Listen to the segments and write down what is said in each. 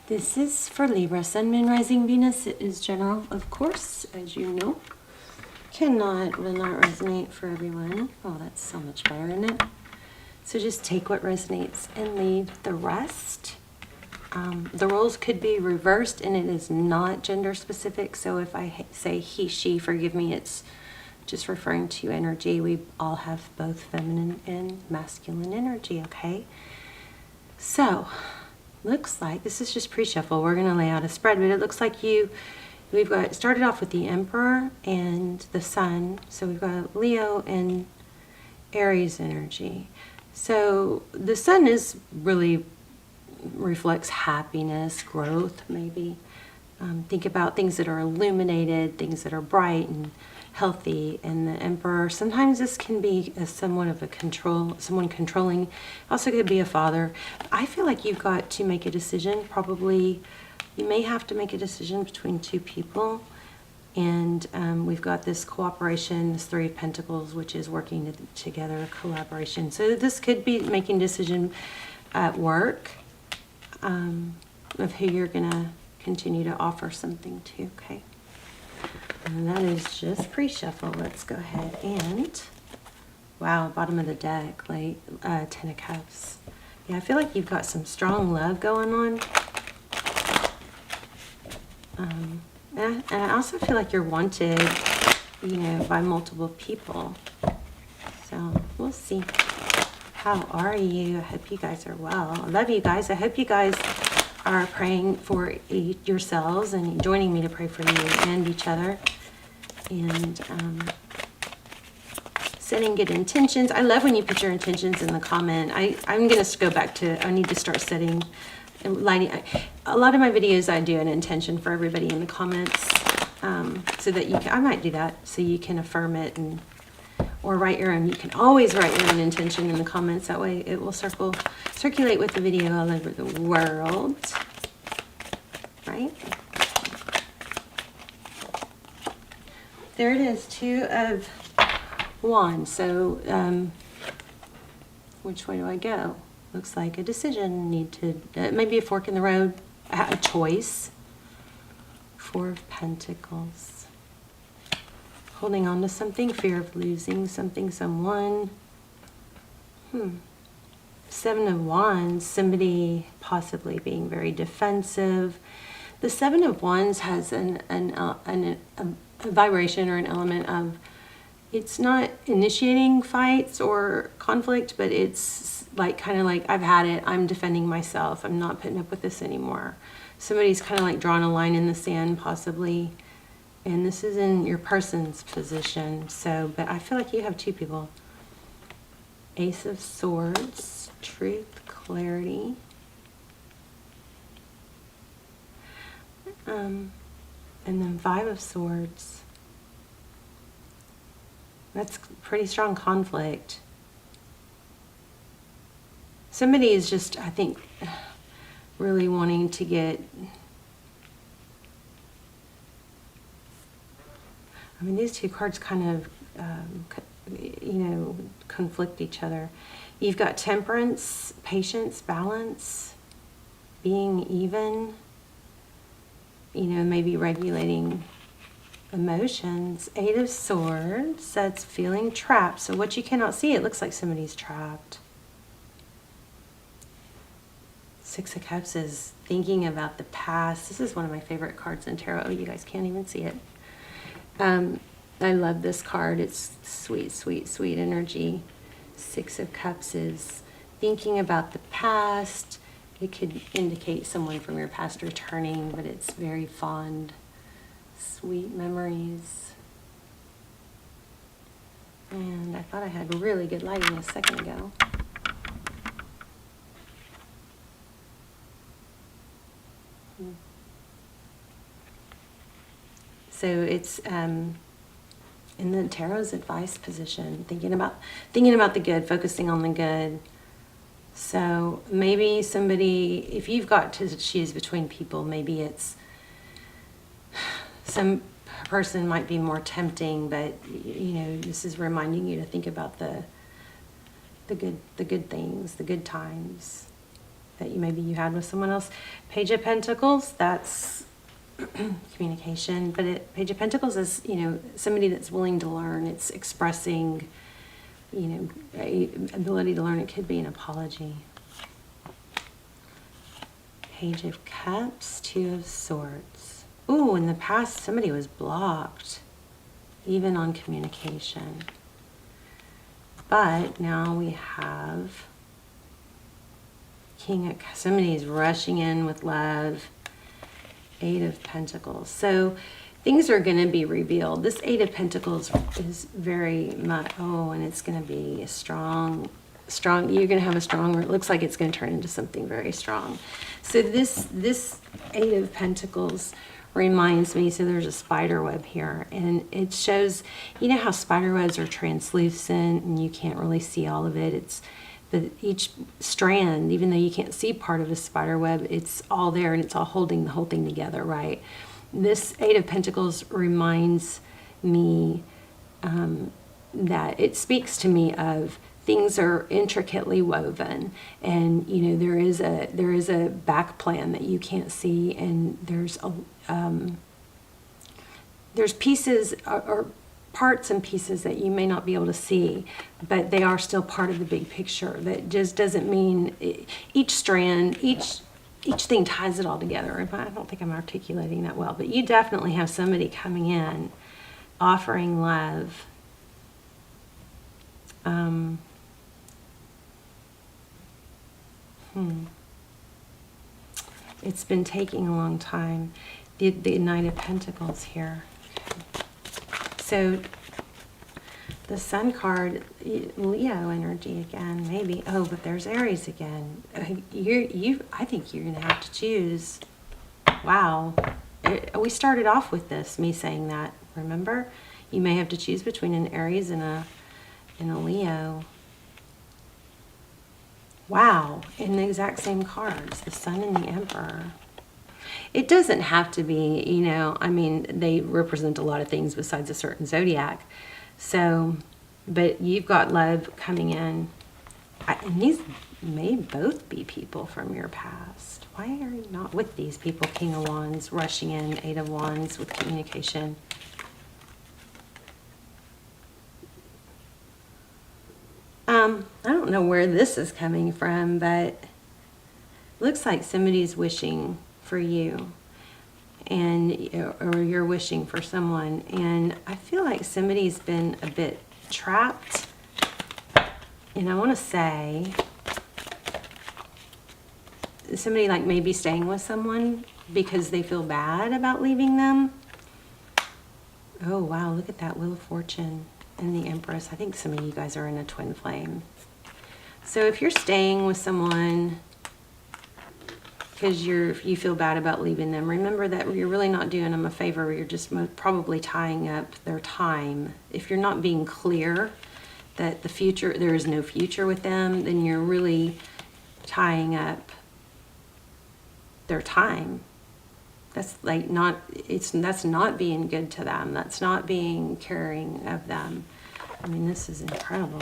This is for Libra, Sun, Moon, Rising, Venus. It is general, of course, as you know. Will not resonate for everyone. Oh, that's so much better, isn't it? So just take what resonates and leave the rest. The roles could be reversed, and it is not gender specific. So if I say he, she, forgive me, it's just referring to energy. We all have both feminine and masculine energy, okay? So, looks like, this is just pre-shuffle. We're going to lay out a spread, but it looks like we've got, started off with the Emperor and the Sun. So we've got Leo and Aries energy. So the Sun is really reflects happiness, growth, maybe. Think about things that are illuminated, things that are bright and healthy. And the Emperor, sometimes this can be somewhat of a someone controlling. Also could be a father. I feel like you've got to make a decision. Probably you may have to make a decision between two people. And we've got this cooperation, this Three of Pentacles, which is working together, collaboration. So this could be making a decision at work of who you're going to continue to offer something to, okay? And that is just pre-shuffle. Let's go ahead and, wow, bottom of the deck, like Ten of Cups. Yeah, I feel like you've got some strong love going on. And I also feel like you're wanted, you know, by multiple people. So we'll see. How are you? I hope you guys are well. I love you guys. I hope you guys are praying for yourselves and joining me to pray for you and each other. And setting good intentions. I love when you put your intentions in the comment. I'm going to go back to, I need to start setting and lighting. A lot of my videos, I do an intention for everybody in the comments so that you can, I might do that so you can affirm it and or write your own. You can always write your own intention in the comments. That way it will circulate with the video all over the world. Right? There it is, Two of Wands. So which way do I go? Looks like a decision. Need to, maybe a fork in the road, a choice. Four of Pentacles. Holding on to something, fear of losing something, someone. Seven of Wands, somebody possibly being very defensive. The Seven of Wands has a vibration or an element of, it's not initiating fights or conflict, but it's like kind of like, I've had it, I'm defending myself, I'm not putting up with this anymore. Somebody's kind of like drawn a line in the sand possibly. And this is in your person's position. So, but I feel like you have two people. Ace of Swords, truth, clarity. And then Five of Swords. That's pretty strong conflict. Somebody is just, I think, really wanting to get, I mean, these two cards kind of, you know, conflict each other. You've got temperance, patience, balance, being even, you know, maybe regulating emotions. Eight of Swords, that's feeling trapped. So what you cannot see, it looks like somebody's trapped. Six of Cups is thinking about the past. This is one of my favorite cards in tarot. Oh, you guys can't even see it. I love this card. It's sweet, sweet, sweet energy. Six of Cups is thinking about the past. It could indicate someone from your past returning, but it's very fond, sweet memories. And I thought I had really good lighting a second ago. So it's in the tarot's advice position, thinking about the good, focusing on the good. So maybe somebody, if you've got to choose between people, maybe it's some person might be more tempting, but you know, this is reminding you to think about the good things, the good times. that maybe you had with someone else. Page of Pentacles, that's communication, but Page of Pentacles is, you know, somebody that's willing to learn. It's expressing, you know, a ability to learn. It could be an apology. Page of Cups, Two of Swords. Ooh, in the past, somebody was blocked, even on communication. But now we have somebody's rushing in with love. Eight of Pentacles. So things are going to be revealed. This Eight of Pentacles is very much, and it's going to be a strong, you're going to have a strong, it looks like it's going to turn into something very strong. So this Eight of Pentacles reminds me, so there's a spider web here, and it shows, you know how spider webs are translucent and you can't really see all of it. But each strand, even though you can't see part of a spider web, it's all there and it's all holding the whole thing together, right? This Eight of Pentacles reminds me that it speaks to me of things are intricately woven, and you know there is a back plan that you can't see, and there's pieces or parts and pieces that you may not be able to see, but they are still part of the big picture. That just doesn't mean each strand, each thing ties it all together. I don't think I'm articulating that well, but you definitely have somebody coming in, offering love. It's been taking a long time. The Knight of Pentacles here. So the Sun card, Leo energy again, maybe. Oh, but there's Aries again. I think you're gonna have to choose. Wow, we started off with this, me saying that. Remember, you may have to choose between an Aries and a Leo. Wow, in the exact same cards, the Sun and the Emperor. It doesn't have to be, you know, I mean, they represent a lot of things besides a certain zodiac. So, but you've got love coming in. And these may both be people from your past. Why are you not with these people? King of Wands, rushing in, Eight of Wands with communication. I don't know where this is coming from, but it looks like somebody's wishing for you, or you're wishing for someone, and I feel like somebody's been a bit trapped, and I want to say somebody like maybe staying with someone because they feel bad about leaving them. Oh wow, look at that Wheel of Fortune and the Empress. I think some of you guys are in a twin flame. So if you're staying with someone because you feel bad about leaving them, remember that you're really not doing them a favor. You're just probably tying up their time. If you're not being clear that there is no future with them, then you're really tying up their time. That's like that's not being good to them. That's not being caring of them. I mean, this is incredible.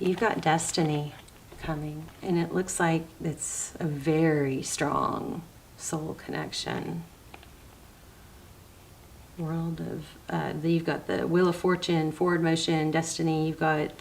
You've got destiny coming, and it looks like it's a very strong soul connection. World of you've got the Wheel of Fortune, forward motion, destiny. You've got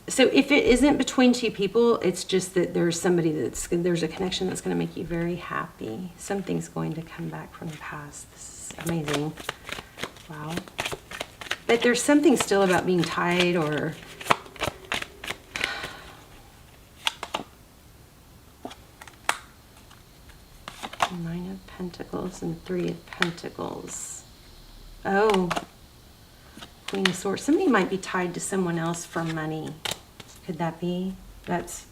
so if it isn't between two people, it's just that there's a connection that's going to make you very happy. Something's going to come back from the past. This is amazing. Wow. But there's something still about being tied or Nine of Pentacles and Three of Pentacles. Oh, Queen of Swords. Somebody might be tied to someone else for money. Could that be? That's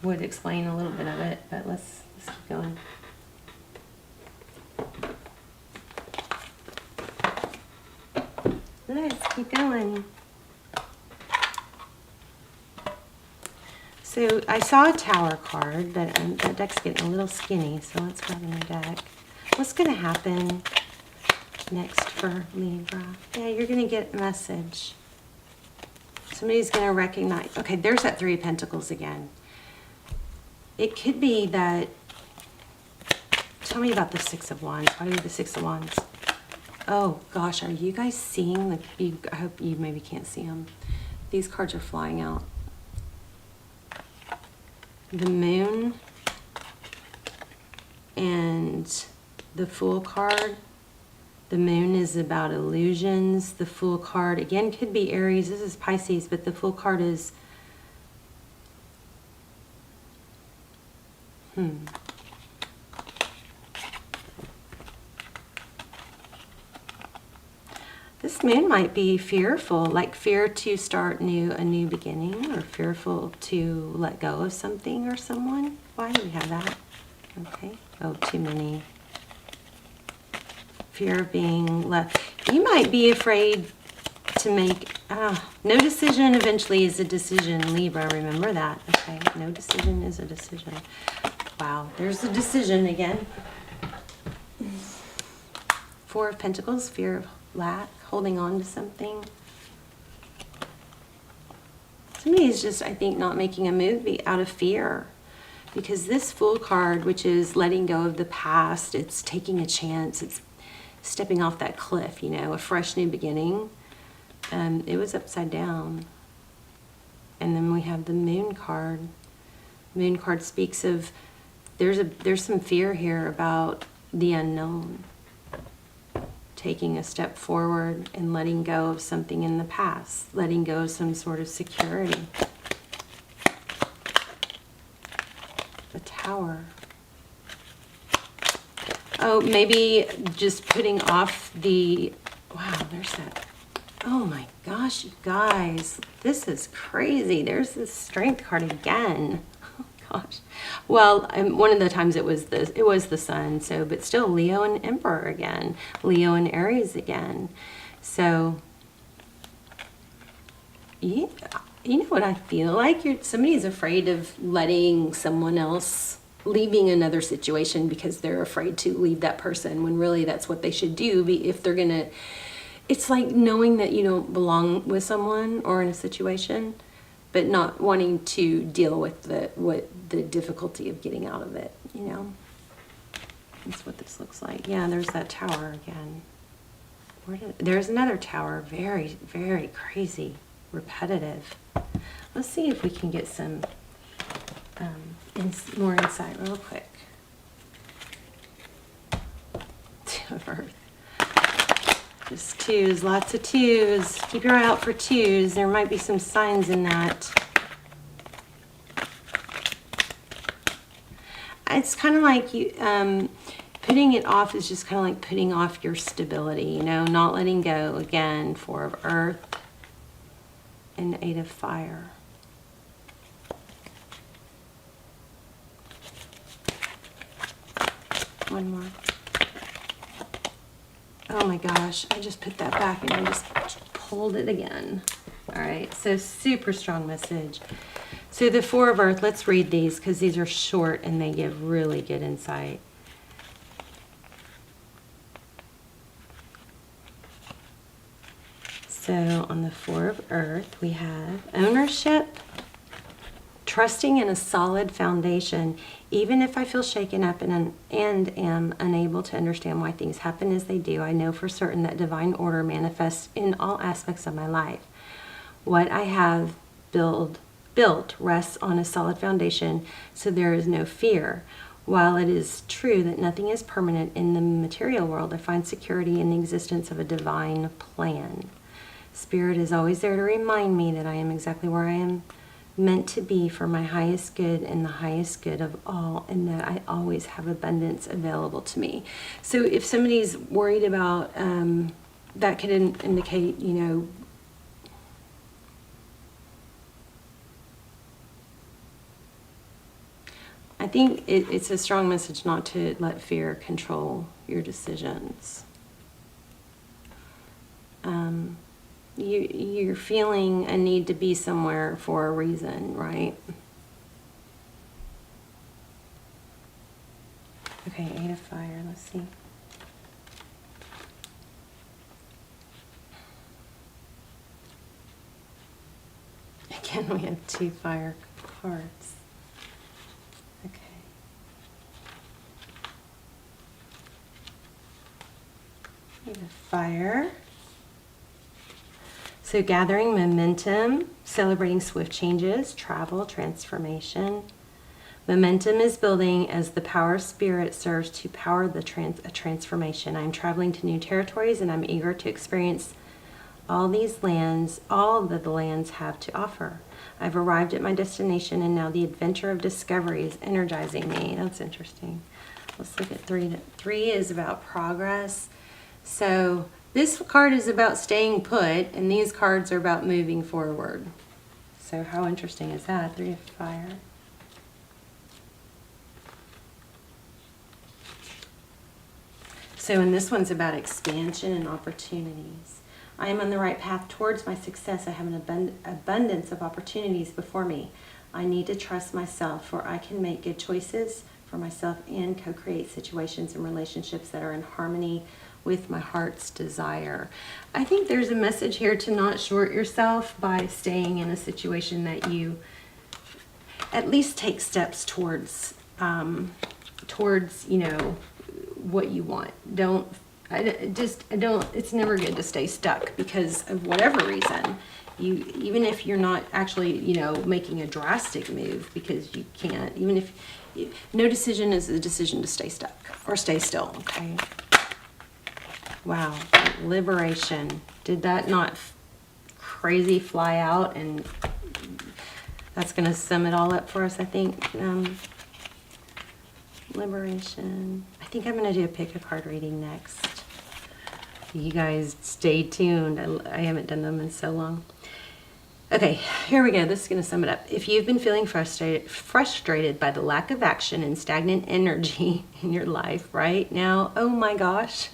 would explain a little bit of it, but let's keep going. Let's keep going. So I saw a Tower card, but that deck's getting a little skinny, so let's grab a new deck. What's going to happen next for Libra? Yeah, you're going to get a message. Somebody's going to recognize, okay, there's that Three of Pentacles again. It could be that, tell me about the Six of Wands. Why do we have the Six of Wands? Oh gosh, are you guys seeing, like, I hope you maybe can't see them. These cards are flying out. The Moon and the Fool card. The Moon is about illusions. The Fool card, again, could be Aries. This is Pisces, but the Fool card is... This Moon might be fearful, like fear to start a new beginning, or fearful to let go of something or someone. Why do we have that? Okay. Oh, too many. Fear of being left. You might be afraid to make, no decision eventually is a decision, Libra, remember that. Okay, no decision is a decision. Wow, there's the decision again. Four of Pentacles, fear of lack, holding on to something. Somebody is just, I think, not making a move out of fear. Because this Fool card, which is letting go of the past, it's taking a chance, it's stepping off that cliff, you know, a fresh new beginning. It was upside down. And then we have the Moon card. Moon card speaks of, there's some fear here about the unknown. Taking a step forward and letting go of something in the past. Letting go of some sort of security. The Tower. Oh, maybe just putting off the... Wow, there's that. Oh my gosh, you guys. This is crazy. There's this Strength card again. Oh gosh. Well, one of the times it was the Sun, so, but still Leo and Emperor again. Leo and Aries again. So, yeah, you know what I feel like? Somebody's afraid of letting someone else, leaving another situation because they're afraid to leave that person, when really that's what they should do. If they're gonna, it's like knowing that you don't belong with someone or in a situation, but not wanting to deal with the difficulty of getting out of it, you know. That's what this looks like. Yeah, there's that Tower again. There's another Tower. Very, very crazy, repetitive. Let's see if we can get some more insight real quick. Two of Earth. Just twos, lots of twos. Keep your eye out for twos. There might be some signs in that. It's kind of like you, putting it off is just kind of like putting off your stability, you know, not letting go. Again, Four of Earth and Eight of Fire. One more. Oh my gosh, I just put that back and I just pulled it again. All right, so super strong message. So the Four of Earth, let's read these because these are short and they give really good insight. So on the Four of Earth, we have ownership, trusting in a solid foundation, even if I feel shaken up and am unable to understand why things happen as they do. I know for certain that divine order manifests in all aspects of my life. What I have built rests on a solid foundation, so there is no fear. While it is true that nothing is permanent in the material world, I find security in the existence of a divine plan. Spirit is always there to remind me that I am exactly where I am meant to be for my highest good and the highest good of all, and that I always have abundance available to me. So if somebody's worried about, that could indicate, you know, I think it's a strong message not to let fear control your decisions. You're feeling a need to be somewhere for a reason, right? Okay, Eight of Fire, let's see. We have 2 fire cards. Okay. We have fire. So gathering momentum, celebrating swift changes, travel, transformation. Momentum is building as the power of spirit serves to power the transformation. I'm traveling to new territories and I'm eager to experience all these lands, all that the lands have to offer. I've arrived at my destination and now the adventure of discovery is energizing me. That's interesting. Let's look at 3. 3 is about progress. So this card is about staying put and these cards are about moving forward. So how interesting is that? 3 of fire. So, and this one's about expansion and opportunities. I am on the right path towards my success. I have an abundance of opportunities before me. I need to trust myself, for I can make good choices for myself and co-create situations and relationships that are in harmony with my heart's desire. I think there's a message here to not short yourself by staying in a situation that you at least take steps towards, you know, what you want. It's never good to stay stuck because of whatever reason. Even if you're not actually, you know, making a drastic move, because you can't, even if, no decision is a decision to stay stuck or stay still, okay? Wow, liberation. Did that not crazy fly out? And that's going to sum it all up for us, I think. Liberation. I think I'm going to do a pick a card reading next. You guys stay tuned. I haven't done them in so long. Okay, here we go. This is going to sum it up. If you've been feeling frustrated by the lack of action and stagnant energy in your life right now, oh my gosh,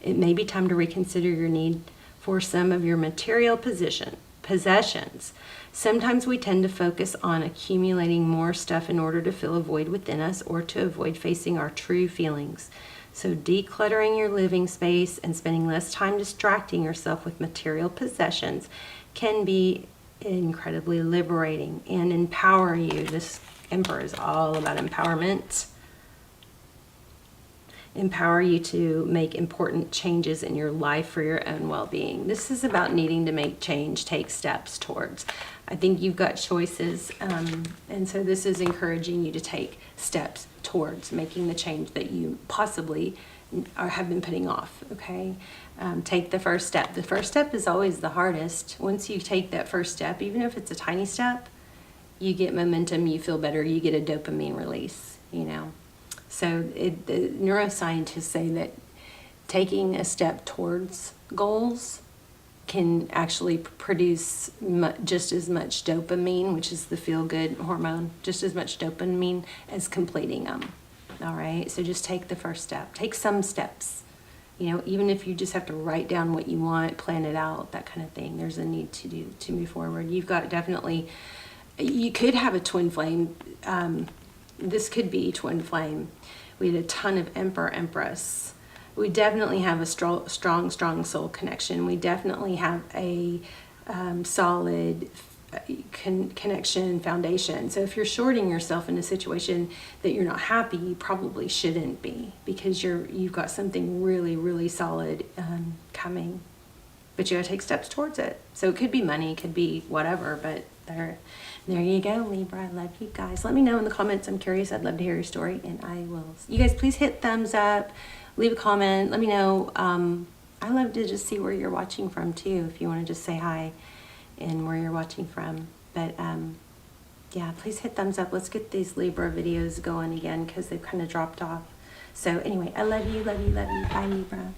it may be time to reconsider your need for some of your material possessions. Sometimes we tend to focus on accumulating more stuff in order to fill a void within us or to avoid facing our true feelings. So decluttering your living space and spending less time distracting yourself with material possessions can be incredibly liberating and empower you. This Emperor is all about empowerment. Empower you to make important changes in your life for your own well-being. This is about needing to make change, take steps towards. I think you've got choices, and so this is encouraging you to take steps towards making the change that you possibly have been putting off, okay? Take the first step. The first step is always the hardest. Once you take that first step, even if it's a tiny step, you get momentum, you feel better, you get a dopamine release, you know? So the neuroscientists say that taking a step towards goals can actually produce just as much dopamine, which is the feel-good hormone, just as much dopamine as completing them. All right, so just take the first step. Take some steps. You know, even if you just have to write down what you want, plan it out, that kind of thing. There's a need to move forward. You've got definitely, you could have a twin flame. This could be twin flame. We had a ton of Emperor, Empress. We definitely have a strong soul connection. We definitely have a solid connection foundation. So if you're shorting yourself in a situation that you're not happy, you probably shouldn't be, because you've got something really solid coming. But you gotta take steps towards it. So it could be money, it could be whatever, but there you go, Libra. I love you guys. Let me know in the comments. I'm curious. I'd love to hear your story, and I will. You guys, please hit thumbs up, leave a comment. Let me know. I love to just see where you're watching from too. If you want to just say hi and where you're watching from. But yeah, please hit thumbs up. Let's get these Libra videos going again because they've kind of dropped off. So anyway, I love you. Bye, Libra.